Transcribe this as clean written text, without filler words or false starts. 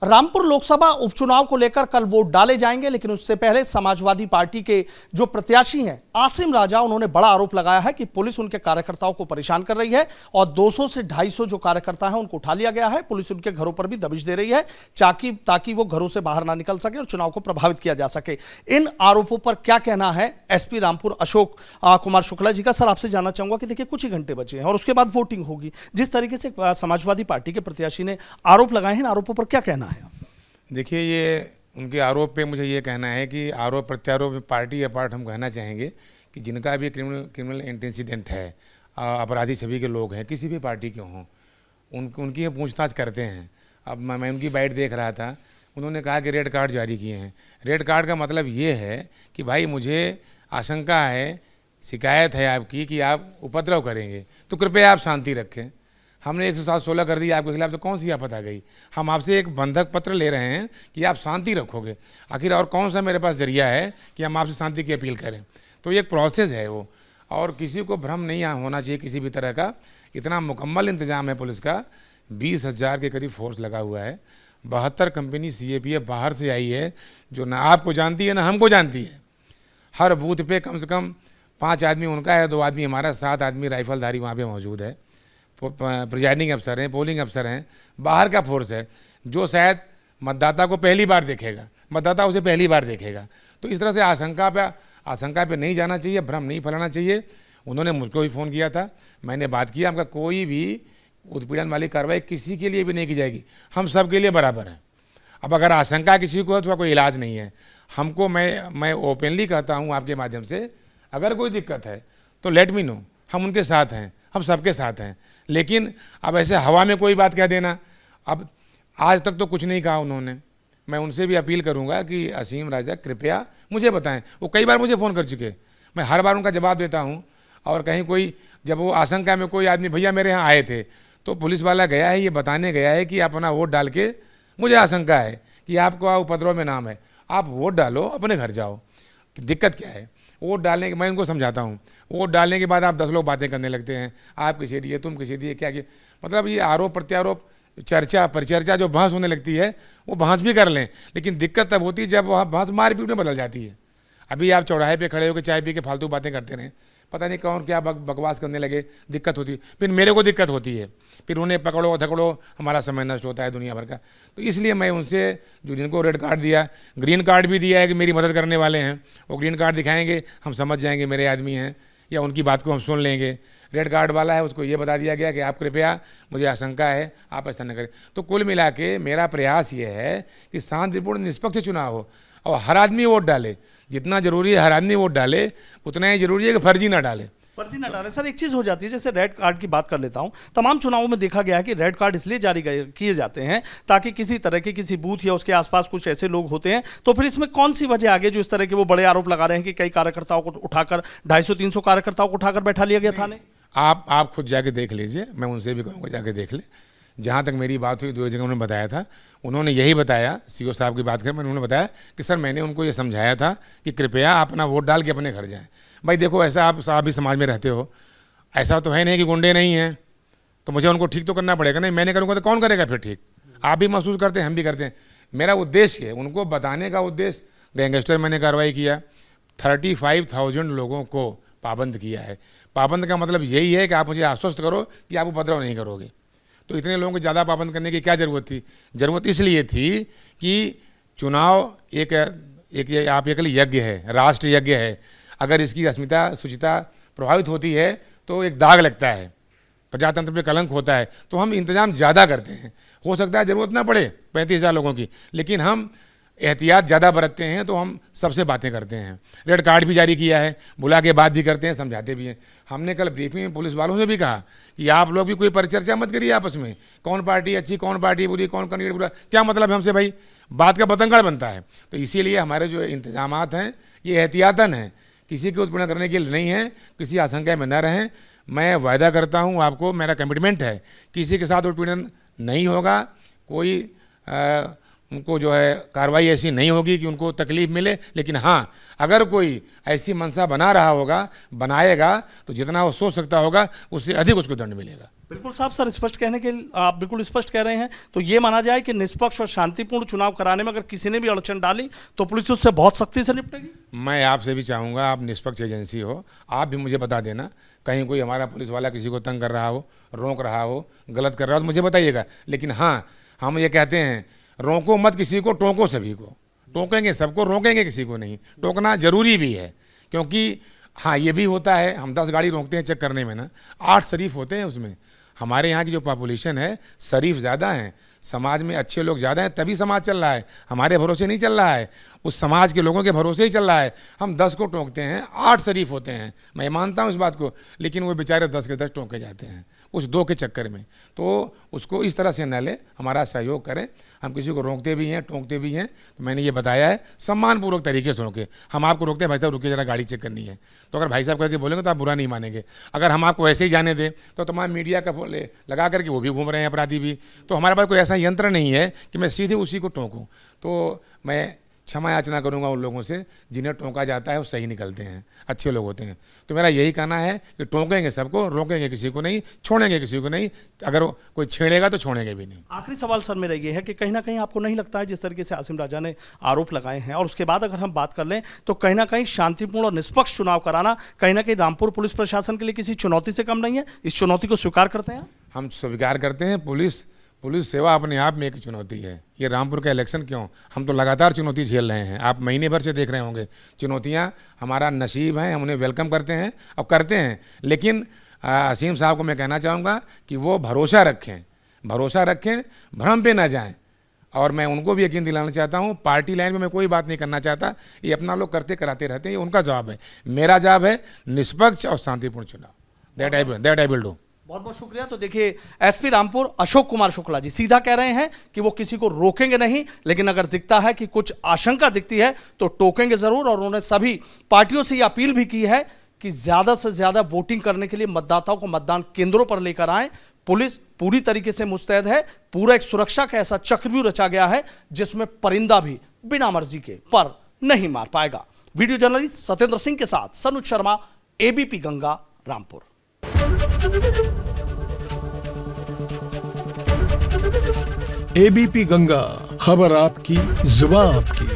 रामपुर लोकसभा उपचुनाव को लेकर कल वोट डाले जाएंगे, लेकिन उससे पहले समाजवादी पार्टी के जो प्रत्याशी हैं आसिम राजा, उन्होंने बड़ा आरोप लगाया है कि पुलिस उनके कार्यकर्ताओं को परेशान कर रही है और 200 से 250 जो कार्यकर्ता हैं उनको उठा लिया गया है। पुलिस उनके घरों पर भी दबिश दे रही है ताकि वो घरों से बाहर ना निकल सके और चुनाव को प्रभावित किया जा सके। इन आरोपों पर क्या कहना है एसपी रामपुर अशोक कुमार शुक्ला जी का? सर, आपसे जानना चाहूंगा कि देखिए कुछ ही घंटे बचे हैं और उसके बाद वोटिंग होगी। जिस तरीके से समाजवादी पार्टी के प्रत्याशी ने आरोप लगाए हैं, इन आरोपों पर क्या कहना है? देखिए, ये उनके आरोप पे मुझे ये कहना है कि आरोप प्रत्यारोप में पार्टी अपार्ट हम कहना चाहेंगे कि जिनका भी क्रिमिनल इंटेंसिडेंट है, अपराधी छवि के लोग हैं, किसी भी पार्टी के हों, उनकी पूछताछ करते हैं। अब मैं उनकी बाइट देख रहा था, उन्होंने कहा कि रेड कार्ड जारी किए हैं। रेड कार्ड का मतलब ये है कि भाई मुझे आशंका है, शिकायत है आपकी कि आप उपद्रव करेंगे, तो कृपया आप शांति रखें। हमने 107-16 कर दी आपके खिलाफ, तो कौन सी आफत आ गई? हम आपसे एक बंधक पत्र ले रहे हैं कि आप शांति रखोगे। आखिर और कौन सा मेरे पास जरिया है कि हम आपसे शांति की अपील करें? तो ये एक प्रोसेस है वो, और किसी को भ्रम नहीं होना चाहिए किसी भी तरह का। इतना मुकम्मल इंतजाम है पुलिस का, 20,000 के करीब फोर्स लगा हुआ है। 72 कंपनी CAPF बाहर से आई है, जो ना आपको जानती है ना हमको जानती है। हर बूथ पे कम से कम 5 आदमी उनका है, 2 आदमी हमारा, 7 आदमी राइफलधारी वहाँ पे मौजूद है। प्रिजाइडिंग अफसर हैं, पोलिंग अफसर हैं, बाहर का फोर्स है जो शायद मतदाता को पहली बार देखेगा, मतदाता उसे पहली बार देखेगा। तो इस तरह से आशंका पे नहीं जाना चाहिए, भ्रम नहीं फैलाना चाहिए। उन्होंने मुझको भी फ़ोन किया था, मैंने बात किया, हमका कोई भी उत्पीड़न वाली कार्रवाई किसी के लिए भी नहीं की जाएगी, हम सब के लिए बराबर हैं। अब अगर आशंका किसी को है तो कोई इलाज नहीं है। हमको मैं ओपनली कहता हूँ आपके माध्यम से, अगर कोई दिक्कत है तो लेट मी नो, हम उनके साथ हैं, हम सबके साथ हैं। लेकिन अब ऐसे हवा में कोई बात कह देना, अब आज तक तो कुछ नहीं कहा उन्होंने। मैं उनसे भी अपील करूंगा कि असीम राजा कृपया मुझे बताएं। वो कई बार मुझे फ़ोन कर चुके, मैं हर बार उनका जवाब देता हूं। और कहीं कोई, जब वो आशंका में कोई आदमी भैया मेरे यहाँ आए थे, तो पुलिस वाला गया है, ये बताने गया है कि अपना वोट डाल के, मुझे आशंका है कि आपको उपद्रव में नाम है, आप वोट डालो, अपने घर जाओ। दिक्कत क्या है? वोट डालने के, मैं उनको समझाता हूँ, वोट डालने के बाद आप 10 लोग बातें करने लगते हैं, आप किसे दिए, तुम किसे दिए, क्या किया। मतलब ये आरोप प्रत्यारोप, चर्चा परिचर्चा जो बहस होने लगती है, वो बहस भी कर लें, लेकिन दिक्कत तब होती है जब वह बहस मारपीट में बदल जाती है। अभी आप चौराहे पे खड़े होकर चाय पी के फालतू बातें करते रहें, पता नहीं कौन क्या बकवास करने लगे, दिक्कत होती है। फिर मेरे को दिक्कत होती है, फिर उन्हें पकड़ो धकड़ो, हमारा समय नष्ट होता है दुनिया भर का। तो इसलिए मैं उनसे, जो जिनको रेड कार्ड दिया, ग्रीन कार्ड भी दिया है कि मेरी मदद करने वाले हैं, वो ग्रीन कार्ड दिखाएंगे, हम समझ जाएंगे मेरे आदमी हैं, या उनकी बात को हम सुन लेंगे। रेड कार्ड वाला है, उसको ये बता दिया गया कि आप कृपया, मुझे आशंका है, आप ऐसा न करें। तो कुल मिला के मेरा प्रयास ये है कि शांतिपूर्ण निष्पक्ष चुनाव हो और हर आदमी वोट डाले। जितना जरूरी है हर आदमी वोट डाले, उतना ही जरूरी है कि फर्जी ना डाले। सर, एक चीज हो जाती है, जैसे रेड कार्ड की बात कर लेता हूं, तमाम चुनावों में देखा गया है कि रेड कार्ड इसलिए जारी किए जाते हैं ताकि किसी तरह के किसी बूथ या उसके आसपास कुछ ऐसे लोग होते हैं। तो फिर इसमें कौन सी वजह आगे जो इस तरह के वो बड़े आरोप लगा रहे हैं कि कई कार्यकर्ताओं को उठाकर 250-300 कार्यकर्ताओं को उठाकर बैठा लिया गया थाने? आप खुद जाके देख लीजिए, मैं उनसे भी कहूँगा जाके देख ले। जहाँ तक मेरी बात हुई, 2 जगह उन्होंने बताया था, उन्होंने यही बताया, CO साहब की बात करें, उन्होंने बताया कि सर मैंने उनको ये समझाया था कि कृपया अपना वोट डाल के अपने घर जाएं। भाई देखो, ऐसा आप भी समाज में रहते हो, ऐसा तो है नहीं कि गुंडे नहीं हैं, तो मुझे उनको ठीक तो करना पड़ेगा। नहीं, मैंने करूँगा तो कौन करेगा फिर ठीक? आप भी महसूस करते हैं, हम भी करते हैं। मेरा उद्देश्य है उनको बताने का उद्देश्य, गैंगस्टर मैंने कार्रवाई किया, 35,000 लोगों को पाबंद किया है। पाबंद का मतलब यही है कि आप मुझे आश्वस्त करो कि आप उपद्रव नहीं करोगे। तो इतने लोगों को ज़्यादा पाबंद करने की क्या ज़रूरत थी? ज़रूरत इसलिए थी कि चुनाव आप एक यज्ञ है, राष्ट्र यज्ञ है। अगर इसकी अस्मिता शुचिता प्रभावित होती है तो एक दाग लगता है, प्रजातंत्र पे कलंक होता है। तो हम इंतजाम ज़्यादा करते हैं। हो सकता है ज़रूरत ना पड़े 35,000 लोगों की, लेकिन हम एहतियात ज़्यादा बरतते हैं, तो हम सबसे बातें करते हैं। रेड कार्ड भी जारी किया है, बुला के बात भी करते हैं, समझाते भी हैं। हमने कल ब्रीफिंग में पुलिस वालों से भी कहा कि आप लोग भी कोई परिचर्चा मत करिए आपस में, कौन पार्टी अच्छी, कौन पार्टी बुरी, कौन कैंडिडेट बुरा, क्या मतलब है हमसे भाई? बात का बतंगड़ बनता है। तो इसीलिए हमारे जो इंतजामात हैं ये एहतियातन हैं, किसी को उत्पीड़न करने के लिए नहीं है, किसी आशंका में न रहें। मैं वायदा करता हूँ आपको, मेरा कमिटमेंट है, किसी के साथ उत्पीड़न नहीं होगा, कोई उनको जो है कार्रवाई ऐसी नहीं होगी कि उनको तकलीफ मिले, लेकिन हाँ, अगर कोई ऐसी मंशा बना रहा होगा, बनाएगा, तो जितना वो सोच सकता होगा उससे अधिक उसको दंड मिलेगा। बिल्कुल साहब, सर स्पष्ट कहने के आप बिल्कुल स्पष्ट कह रहे हैं। तो ये माना जाए कि निष्पक्ष और शांतिपूर्ण चुनाव कराने में अगर किसी ने भी अड़चन डाली तो पुलिस उससे बहुत सख्ती से निपटेगी। मैं आपसे भी चाहूँगा, आप निष्पक्ष एजेंसी हो, आप भी मुझे बता देना, कहीं कोई हमारा पुलिस वाला किसी को तंग कर रहा हो, रोक रहा हो, गलत कर रहा हो तो मुझे बताइएगा। लेकिन हाँ, हम ये कहते हैं, रोको मत किसी को, टोको सभी को। टोकेंगे सबको, रोकेंगे किसी को नहीं। टोकना जरूरी भी है, क्योंकि हाँ ये भी होता है, हम 10 गाड़ी रोकते हैं चेक करने में ना, 8 शरीफ होते हैं उसमें। हमारे यहाँ की जो पॉपुलेशन है, शरीफ ज़्यादा हैं, समाज में अच्छे लोग ज़्यादा हैं, तभी समाज चल रहा है। हमारे भरोसे नहीं चल रहा है, उस समाज के लोगों के भरोसे ही चल रहा है। हम 10 को टोकते हैं, 8 शरीफ होते हैं, मैं मानता हूँ इस बात को, लेकिन वो बेचारे 10 के 10 टोके जाते हैं उस 2 के चक्कर में। तो उसको इस तरह से न ले, हमारा सहयोग करें। हम किसी को रोकते भी हैं, टोकते भी हैं, तो मैंने ये बताया है, सम्मानपूर्वक तरीके से रोके। हम आपको रोकते हैं, भाई साहब रुकिए जरा, गाड़ी चेक करनी है, तो अगर भाई साहब करके बोलेंगे तो आप बुरा नहीं मानेंगे। अगर हम आपको ऐसे ही जाने दें तो तमाम मीडिया का लगा करके वो भी घूम रहे हैं, अपराधी भी। तो हमारे पास कोई ऐसा यंत्र नहीं है कि मैं सीधे उसी को टोकूँ। तो मैं क्षमा याचना करूंगा उन लोगों से जिन्हें टोका जाता है, वो सही निकलते हैं, अच्छे लोग होते हैं। तो मेरा यही कहना है कि टोकेंगे सबको, रोकेंगे किसी को नहीं, छोड़ेंगे किसी को नहीं। अगर कोई छेड़ेगा तो छोड़ेंगे भी नहीं। आखिरी सवाल सर मेरा ये है कि कहीं ना कहीं आपको नहीं लगता है, जिस तरीके से आसिम राजा ने आरोप लगाए हैं, और उसके बाद अगर हम बात कर लें तो कहीं ना कहीं शांतिपूर्ण और निष्पक्ष चुनाव कराना कहीं ना कहीं रामपुर पुलिस प्रशासन के लिए किसी चुनौती से कम नहीं है? इस चुनौती को स्वीकार करते हैं? हम स्वीकार करते हैं। पुलिस सेवा अपने आप में एक चुनौती है। ये रामपुर का इलेक्शन क्यों, हम तो लगातार चुनौती झेल रहे हैं, आप महीने भर से देख रहे होंगे। चुनौतियां हमारा नसीब है, हम उन्हें वेलकम करते हैं और करते हैं। लेकिन असीम साहब को मैं कहना चाहूँगा कि वो भरोसा रखें, भ्रम पे ना जाएं। और मैं उनको भी यकीन दिलाना चाहता हूँ, पार्टी लाइन में मैं कोई बात नहीं करना चाहता, ये अपना लोग करते कराते रहते हैं, ये उनका जवाब है। मेरा जवाब है निष्पक्ष और शांतिपूर्ण चुनाव। That I will do. बहुत बहुत शुक्रिया। तो देखिए, एसपी रामपुर अशोक कुमार शुक्ला जी सीधा कह रहे हैं कि वो किसी को रोकेंगे नहीं, लेकिन अगर दिखता है कि कुछ आशंका दिखती है तो टोकेंगे जरूर। और उन्होंने सभी पार्टियों से यह अपील भी की है कि ज्यादा से ज्यादा वोटिंग करने के लिए मतदाताओं को मतदान केंद्रों पर लेकर आएं। पुलिस पूरी तरीके से मुस्तैद है, पूरा एक सुरक्षा का ऐसा चक्रव्यूह रचा गया है जिसमें परिंदा भी बिना मर्जी के पर नहीं मार पाएगा। वीडियो जर्नलिस्ट सत्येंद्र सिंह के साथ सनुज शर्मा, एबीपी गंगा, रामपुर। एबीपी गंगा, खबर आपकी, जुबान आपकी।